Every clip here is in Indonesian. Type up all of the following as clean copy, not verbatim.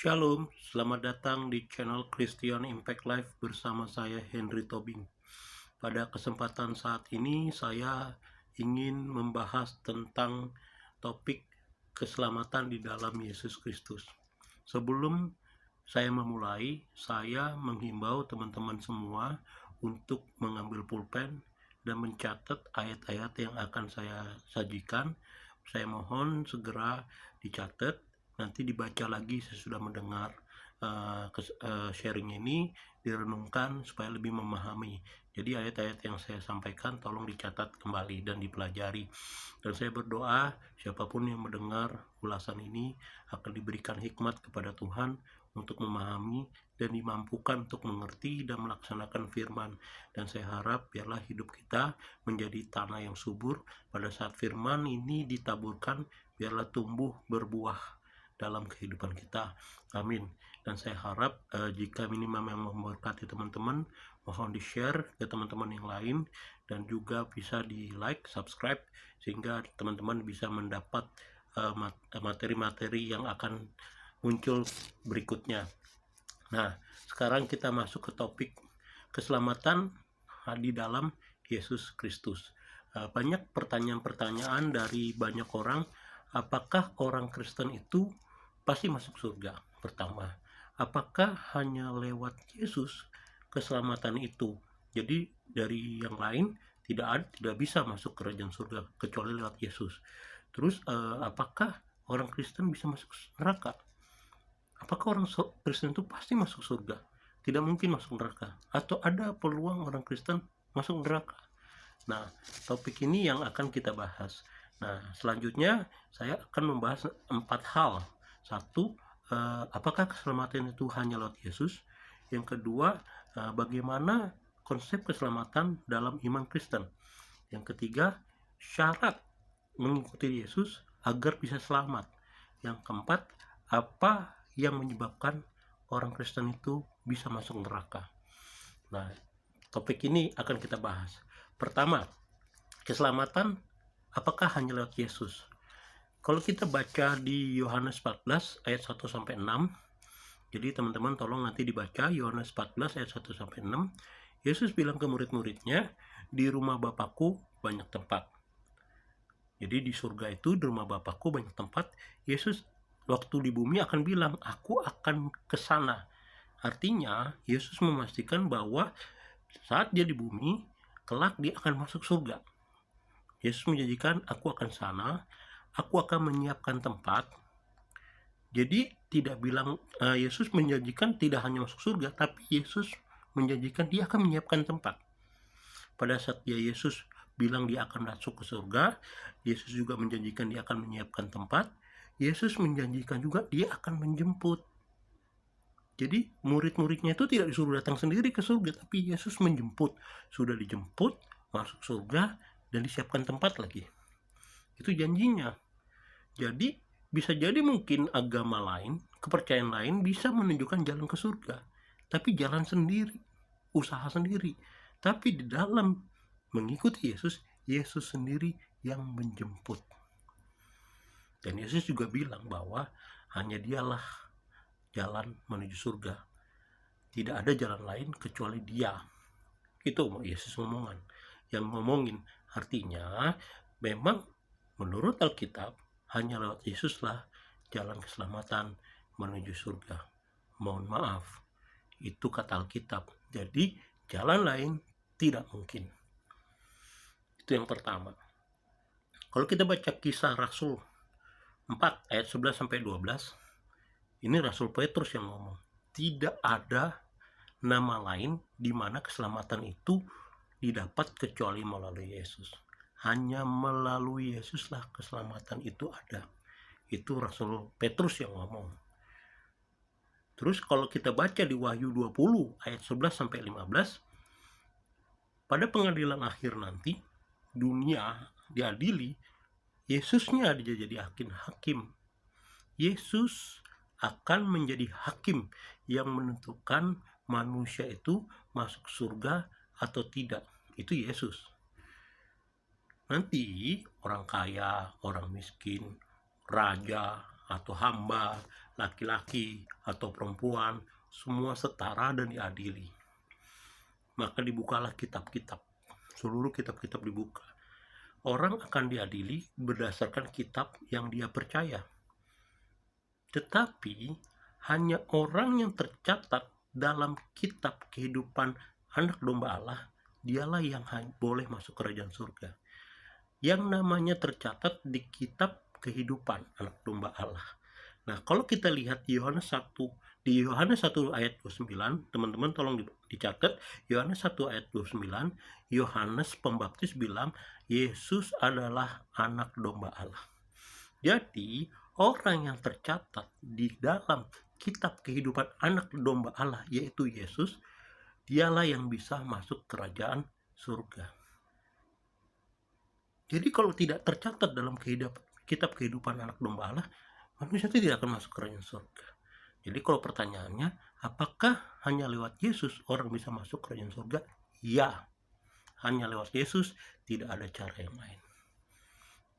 Shalom, selamat datang di channel Christian Impact Life bersama saya Henry Tobing. Pada kesempatan saat ini saya ingin membahas tentang topik keselamatan di dalam Yesus Kristus. Sebelum saya memulai, saya menghimbau teman-teman semua untuk mengambil pulpen dan mencatat ayat-ayat yang akan saya sajikan. Saya mohon segera dicatat, nanti dibaca lagi sesudah mendengar sharing ini, direnungkan supaya lebih memahami. Jadi ayat-ayat yang saya sampaikan tolong dicatat kembali dan dipelajari. Dan saya berdoa siapapun yang mendengar ulasan ini akan diberikan hikmat kepada Tuhan untuk memahami dan dimampukan untuk mengerti dan melaksanakan firman. Dan saya harap biarlah hidup kita menjadi tanah yang subur. Pada saat firman ini ditaburkan, biarlah tumbuh berbuah dalam kehidupan kita. Amin. Dan saya harap jika minimum yang memberkati teman-teman, mohon di-share ke teman-teman yang lain dan juga bisa di-like, subscribe sehingga teman-teman bisa mendapat materi-materi yang akan muncul berikutnya. Nah, sekarang kita masuk ke topik keselamatan di dalam Yesus Kristus. Banyak pertanyaan-pertanyaan dari banyak orang, apakah orang Kristen itu pasti masuk surga? Pertama, apakah hanya lewat Yesus keselamatan itu? Jadi dari yang lain tidak bisa masuk ke kerajaan surga kecuali lewat Yesus. Terus apakah orang Kristen bisa masuk neraka? Apakah orang Kristen itu pasti masuk surga? Tidak mungkin masuk neraka. Atau ada peluang orang Kristen masuk neraka? Nah, topik ini yang akan kita bahas. Nah, selanjutnya saya akan membahas 4 hal. Satu, apakah keselamatan itu hanya lewat Yesus? Yang kedua, bagaimana konsep keselamatan dalam iman Kristen? Yang ketiga, syarat mengikuti Yesus agar bisa selamat. Yang keempat, apa yang menyebabkan orang Kristen itu bisa masuk neraka? Nah, topik ini akan kita bahas. Pertama, keselamatan apakah hanya lewat Yesus? Kalau kita baca di Yohanes 14 ayat 1 sampai 6, jadi teman-teman tolong nanti dibaca Yohanes 14 ayat 1 sampai 6. Yesus bilang ke murid-muridnya, di rumah Bapakku banyak tempat. Jadi di surga itu, di rumah Bapakku banyak tempat. Yesus waktu di bumi akan bilang, aku akan ke sana. Artinya Yesus memastikan bahwa saat dia di bumi, kelak dia akan masuk surga. Yesus menjanjikan, aku akan sana, aku akan menyiapkan tempat. Jadi tidak bilang Yesus menjanjikan tidak hanya masuk surga, tapi Yesus menjanjikan dia akan menyiapkan tempat. Pada saat Yesus bilang dia akan masuk ke surga, Yesus juga menjanjikan dia akan menyiapkan tempat. Yesus menjanjikan juga dia akan menjemput. Jadi murid-muridnya itu tidak disuruh datang sendiri ke surga, tapi Yesus menjemput. Sudah dijemput, masuk surga, dan disiapkan tempat lagi. Itu janjinya. Jadi bisa jadi mungkin agama lain, kepercayaan lain bisa menunjukkan jalan ke surga, tapi jalan sendiri, usaha sendiri. Tapi di dalam mengikuti Yesus, Yesus sendiri yang menjemput. Dan Yesus juga bilang bahwa hanya dialah jalan menuju surga. Tidak ada jalan lain kecuali dia. Itu Yesus ngomongin. Artinya memang menurut Alkitab hanya lewat Yesuslah jalan keselamatan menuju surga. Mohon maaf, itu kata Alkitab. Jadi jalan lain tidak mungkin. Itu yang pertama. Kalau kita baca Kisah Rasul 4 ayat 11 sampai 12, ini Rasul Petrus yang ngomong. Tidak ada nama lain di mana keselamatan itu didapat kecuali melalui Yesus. Hanya melalui Yesuslah keselamatan itu ada. Itu Rasul Petrus yang ngomong. Terus kalau kita baca di Wahyu 20 ayat 11 sampai 15, pada pengadilan akhir nanti dunia diadili, Yesusnya jadi hakim. Yesus akan menjadi hakim yang menentukan manusia itu masuk surga atau tidak. Itu Yesus. Nanti orang kaya, orang miskin, raja, atau hamba, laki-laki atau perempuan, semua setara dan diadili. Maka dibukalah kitab-kitab, seluruh kitab-kitab dibuka. Orang akan diadili berdasarkan kitab yang dia percaya. Tetapi hanya orang yang tercatat dalam kitab kehidupan anak domba Allah, dialah yang boleh masuk kerajaan surga. Yang namanya tercatat di kitab kehidupan anak domba Allah. Nah, kalau kita lihat di Yohanes 1 ayat 29, teman-teman tolong dicatat, Yohanes 1 ayat 29, Yohanes Pembaptis bilang Yesus adalah anak domba Allah. Jadi, orang yang tercatat di dalam kitab kehidupan anak domba Allah, yaitu Yesus, dialah yang bisa masuk kerajaan surga. Jadi kalau tidak tercatat dalam kitab kehidupan anak domba Allah, manusia itu tidak akan masuk kerajaan surga. Jadi kalau pertanyaannya, apakah hanya lewat Yesus orang bisa masuk kerajaan surga? Ya, hanya lewat Yesus, tidak ada cara yang lain.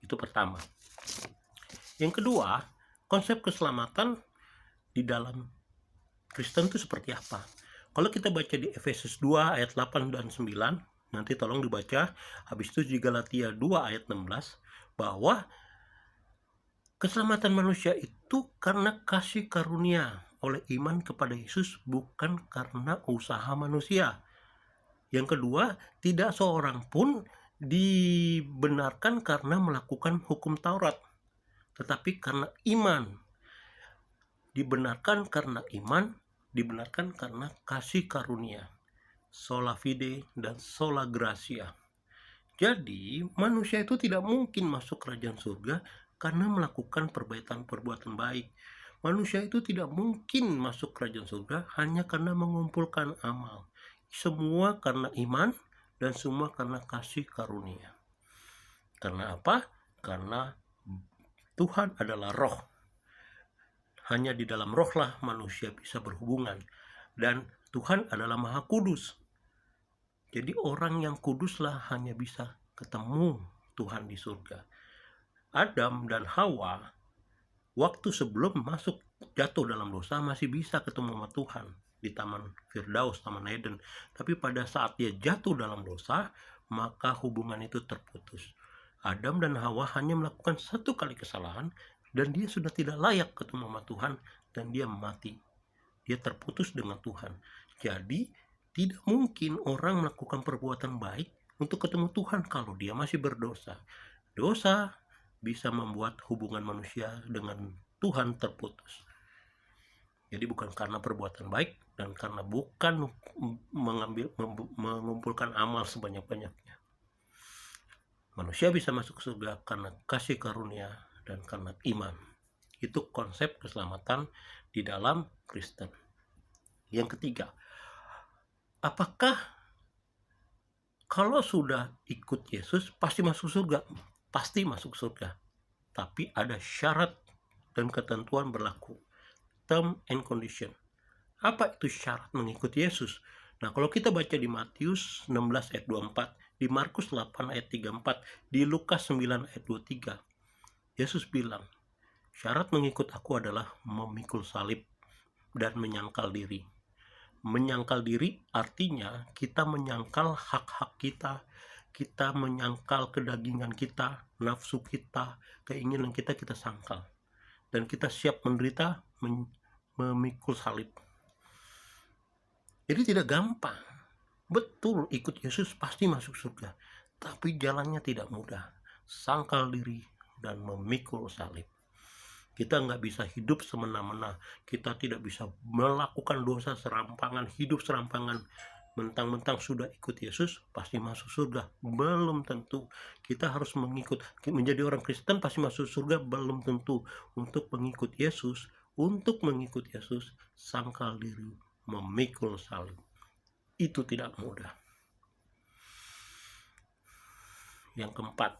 Itu pertama. Yang kedua, konsep keselamatan di dalam Kristen itu seperti apa? Kalau kita baca di Efesus 2 ayat 8 dan 9, nanti tolong dibaca, habis itu di Galatia 2 ayat 16, bahwa keselamatan manusia itu karena kasih karunia oleh iman kepada Yesus, bukan karena usaha manusia. Yang kedua, tidak seorang pun dibenarkan karena melakukan hukum Taurat, tetapi karena iman. Dibenarkan karena iman, dibenarkan karena kasih karunia. Sola fide dan sola gratia. Jadi, manusia itu tidak mungkin masuk kerajaan surga karena melakukan perbuatan baik. Manusia itu tidak mungkin masuk kerajaan surga hanya karena mengumpulkan amal. Semua karena iman dan semua karena kasih karunia. Karena apa? Karena Tuhan adalah roh. Hanya di dalam rohlah manusia bisa berhubungan. Dan Tuhan adalah Maha Kudus. Jadi orang yang kuduslah hanya bisa ketemu Tuhan di surga. Adam dan Hawa waktu sebelum jatuh dalam dosa masih bisa ketemu sama Tuhan di Taman Firdaus, Taman Eden. Tapi pada saat dia jatuh dalam dosa, maka hubungan itu terputus. Adam dan Hawa hanya melakukan satu kali kesalahan dan dia sudah tidak layak ketemu sama Tuhan dan dia mati. Dia terputus dengan Tuhan. Jadi tidak mungkin orang melakukan perbuatan baik untuk ketemu Tuhan kalau dia masih berdosa. Dosa bisa membuat hubungan manusia dengan Tuhan terputus. Jadi bukan karena perbuatan baik dan karena bukan mengumpulkan amal sebanyak-banyaknya. Manusia bisa masuk surga karena kasih karunia dan karena iman. Itu konsep keselamatan di dalam Kristen. Yang ketiga, apakah kalau sudah ikut Yesus pasti masuk surga? Pasti masuk surga. Tapi ada syarat dan ketentuan berlaku. Term and condition. Apa itu syarat mengikuti Yesus? Nah, kalau kita baca di Matius 16 ayat 24, di Markus 8 ayat 34, di Lukas 9 ayat 23, Yesus bilang, syarat mengikut aku adalah memikul salib dan menyangkal diri. Menyangkal diri artinya kita menyangkal hak-hak kita, kita menyangkal kedagingan kita, nafsu kita, keinginan kita sangkal. Dan kita siap menderita memikul salib. Jadi tidak gampang. Betul ikut Yesus pasti masuk surga. Tapi jalannya tidak mudah. Sangkal diri dan memikul salib. Kita nggak bisa hidup semena-mena. Kita tidak bisa melakukan dosa serampangan, hidup serampangan. Mentang-mentang sudah ikut Yesus, pasti masuk surga. Belum tentu. Kita harus menjadi orang Kristen pasti masuk surga, belum tentu. Untuk mengikut Yesus, sangkal diri, memikul salib. Itu tidak mudah. Yang keempat,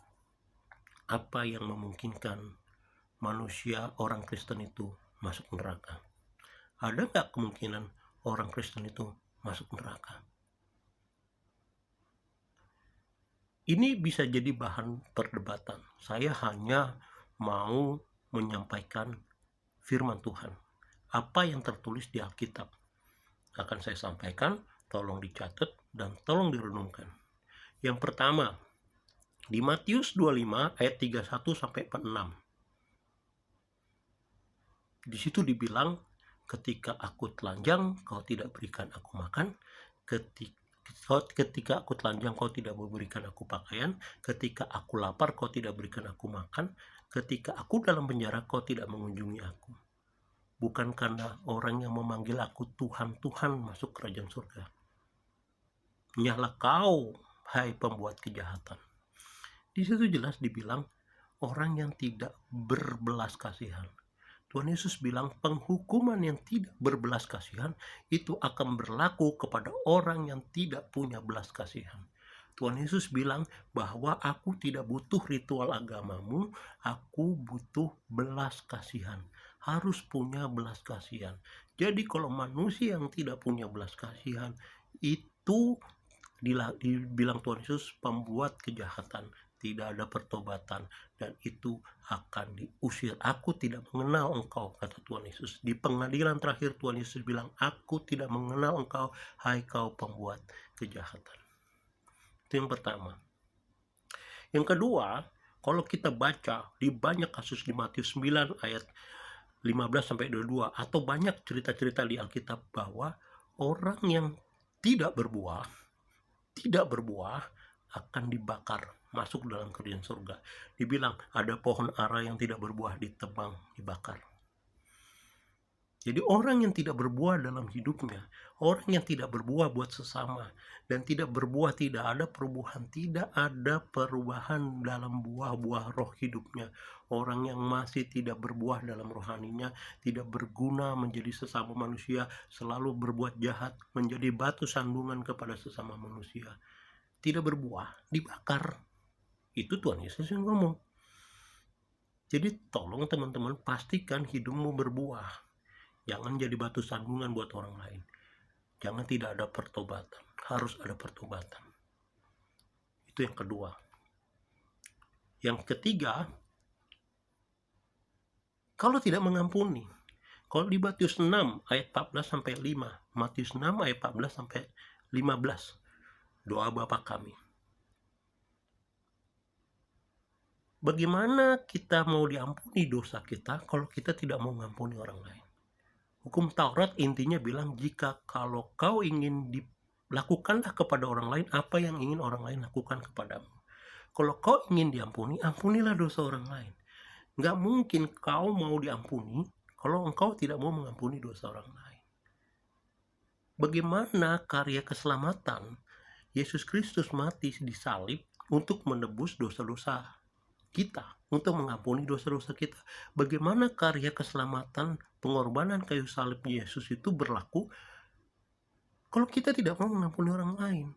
apa yang memungkinkan manusia orang Kristen itu masuk neraka? Ada nggak kemungkinan orang Kristen itu masuk neraka? Ini bisa jadi bahan perdebatan. Saya hanya mau menyampaikan firman Tuhan. Apa yang tertulis di Alkitab akan saya sampaikan, tolong dicatat dan tolong direnungkan. Yang pertama, di Matius 25 ayat 31 sampai 46. Di situ dibilang, ketika aku telanjang kau tidak berikan aku makan, ketika aku telanjang kau tidak memberikan aku pakaian, ketika aku lapar kau tidak berikan aku makan, ketika aku dalam penjara kau tidak mengunjungi aku. Bukan karena orang yang memanggil aku Tuhan, Tuhan masuk kerajaan surga. Nyahlah kau, hai pembuat kejahatan. Di situ jelas dibilang orang yang tidak berbelas kasihan. Tuhan Yesus bilang penghukuman yang tidak berbelas kasihan itu akan berlaku kepada orang yang tidak punya belas kasihan. Tuhan Yesus bilang bahwa aku tidak butuh ritual agamamu, aku butuh belas kasihan. Harus punya belas kasihan. Jadi kalau manusia yang tidak punya belas kasihan, itu dibilang Tuhan Yesus pembuat kejahatan, tidak ada pertobatan, dan itu akan diusir. Aku tidak mengenal engkau, kata Tuhan Yesus. Di pengadilan terakhir Tuhan Yesus bilang, aku tidak mengenal engkau, hai kau pembuat kejahatan. Itu yang pertama. Yang kedua, kalau kita baca di banyak kasus di Matius 9 ayat 15-22 atau banyak cerita-cerita di Alkitab bahwa orang yang tidak berbuah akan dibakar, masuk dalam kerajaan surga. Dibilang ada pohon ara yang tidak berbuah ditebang, dibakar. Jadi orang yang tidak berbuah dalam hidupnya, orang yang tidak berbuah buat sesama, dan tidak berbuah, tidak ada perubahan dalam buah-buah roh hidupnya. Orang yang masih tidak berbuah dalam rohaninya, tidak berguna menjadi sesama manusia, selalu berbuat jahat, menjadi batu sandungan kepada sesama manusia. Tidak berbuah, dibakar. Itu Tuhan Yesus yang ngomong. Jadi tolong teman-teman, pastikan hidupmu berbuah. Jangan jadi batu sandungan buat orang lain. Jangan tidak ada pertobatan. Harus ada pertobatan. Itu yang kedua. Yang ketiga, kalau tidak mengampuni. Kalau di Matius 6 ayat 14-5. Matius 6 ayat 14-15. Doa Bapa kami. Bagaimana kita mau diampuni dosa kita kalau kita tidak mau mengampuni orang lain? Hukum Taurat intinya bilang, jika kalau kau ingin dilakukanlah kepada orang lain apa yang ingin orang lain lakukan kepadamu. Kalau kau ingin diampuni, ampunilah dosa orang lain. Nggak mungkin kau mau diampuni kalau engkau tidak mau mengampuni dosa orang lain. Bagaimana karya keselamatan? Yesus Kristus mati di salib untuk menebus dosa-dosa kita, untuk mengampuni dosa-dosa kita. Bagaimana karya keselamatan pengorbanan kayu salib Yesus itu berlaku kalau kita tidak mau mengampuni orang lain?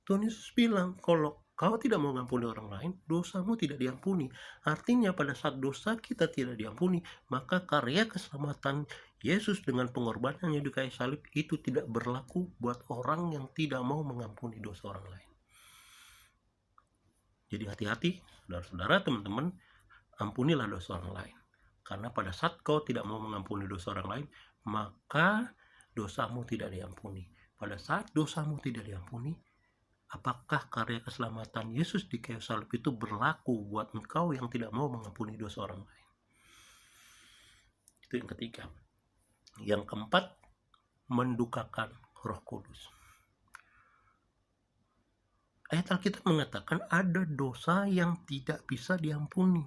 Tuhan Yesus bilang, kalau kau tidak mau mengampuni orang lain, dosamu tidak diampuni. Artinya pada saat dosa kita tidak diampuni, maka karya keselamatan Yesus dengan pengorbanannya di kayu salib itu tidak berlaku buat orang yang tidak mau mengampuni dosa orang lain. Jadi hati-hati, saudara-saudara, teman-teman, ampunilah dosa orang lain. Karena pada saat kau tidak mau mengampuni dosa orang lain, maka dosamu tidak diampuni. Pada saat dosamu tidak diampuni, apakah karya keselamatan Yesus di kayu salib itu berlaku buat engkau yang tidak mau mengampuni dosa orang lain? Itu yang ketiga. Yang keempat, mendukakan Roh Kudus. Ayat Alkitab mengatakan ada dosa yang tidak bisa diampuni.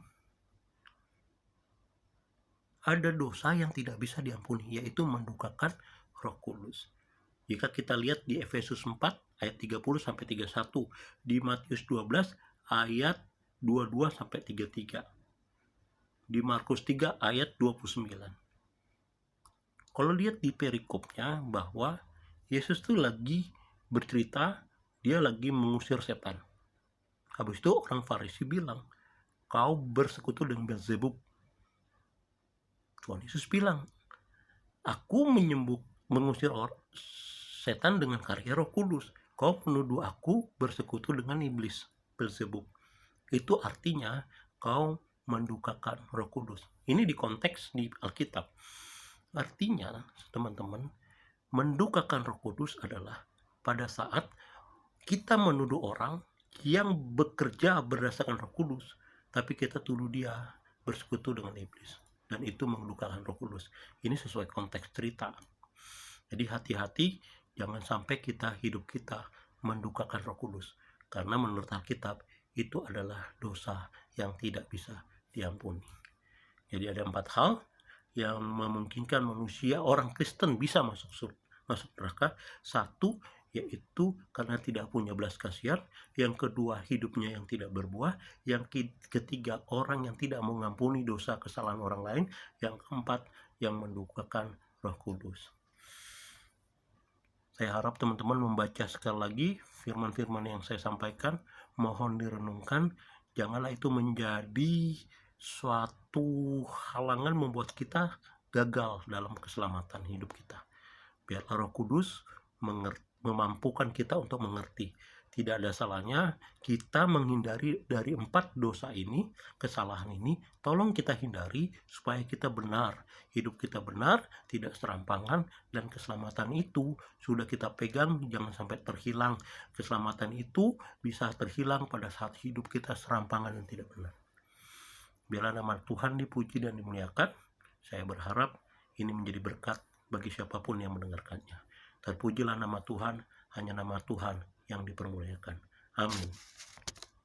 Ada dosa yang tidak bisa diampuni, yaitu mendukakan Roh Kudus. Jika kita lihat di Efesus 4 ayat 30-31, di Matius 12 ayat 22-33, di Markus 3 ayat 29. Kalau lihat di perikopnya bahwa Yesus tuh lagi bercerita, dia lagi mengusir setan. Habis itu orang Farisi bilang, kau bersekutu dengan Beelzebub. Tuhan Yesus bilang, aku mengusir setan dengan karya Roh Kudus. Kau menuduh aku bersekutu dengan iblis, Beelzebub. Itu artinya kau mendukakan Roh Kudus. Ini di konteks di Alkitab. Artinya, teman-teman, mendukakan Roh Kudus adalah pada saat kita menuduh orang yang bekerja berdasarkan Roh Kudus, tapi kita tuduh dia bersekutu dengan iblis, dan itu mendukakan Roh Kudus. Ini sesuai konteks cerita. Jadi hati-hati, jangan sampai hidup kita mendukakan Roh Kudus, karena menurut Alkitab itu adalah dosa yang tidak bisa diampuni. Jadi ada 4 hal yang memungkinkan manusia, orang Kristen, bisa masuk neraka. 1, yaitu karena tidak punya belas kasihan. Yang kedua, hidupnya yang tidak berbuah. Yang ketiga, orang yang tidak mengampuni dosa kesalahan orang lain. Yang keempat, yang mendukakan Roh Kudus. Saya harap teman-teman membaca sekali lagi firman-firman yang saya sampaikan, mohon direnungkan. Janganlah itu menjadi suatu halangan membuat kita gagal dalam keselamatan hidup kita. Biarlah Roh Kudus memampukan kita untuk mengerti. Tidak ada salahnya kita menghindari dari 4 dosa ini, kesalahan ini. Tolong kita hindari supaya kita benar, hidup kita benar, tidak serampangan, dan keselamatan itu sudah kita pegang, jangan sampai terhilang. Keselamatan itu bisa terhilang pada saat hidup kita serampangan dan tidak benar. Biarlah nama Tuhan dipuji dan dimuliakan. Saya berharap ini menjadi berkat bagi siapapun yang mendengarkannya. Terpujilah nama Tuhan, hanya nama Tuhan yang dipermuliakan. Amin.